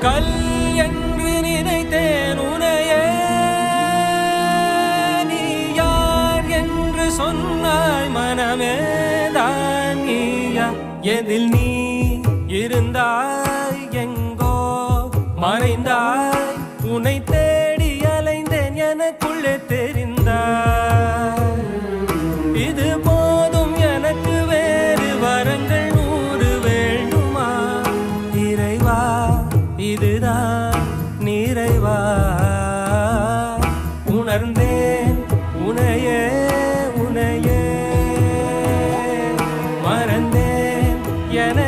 கல் என்று நினைத்தேன் உனையே, நீ யார் என்று சொன்னாய் மனமே தான் நீயா? எதில் நீ இருந்தாய் எங்கோ மறைந்தாய், உன்னை தேடி அலைந்தேன் எனக்குள்ளே தெரிந்தாய். இது போதும் எனக்கு, வேறு வரங்கள் 100 வேண்டுமா? இறைவா இதுதான் நிறைவா? உணர்ந்தேன் உனையே உனையே, மறந்தேன் என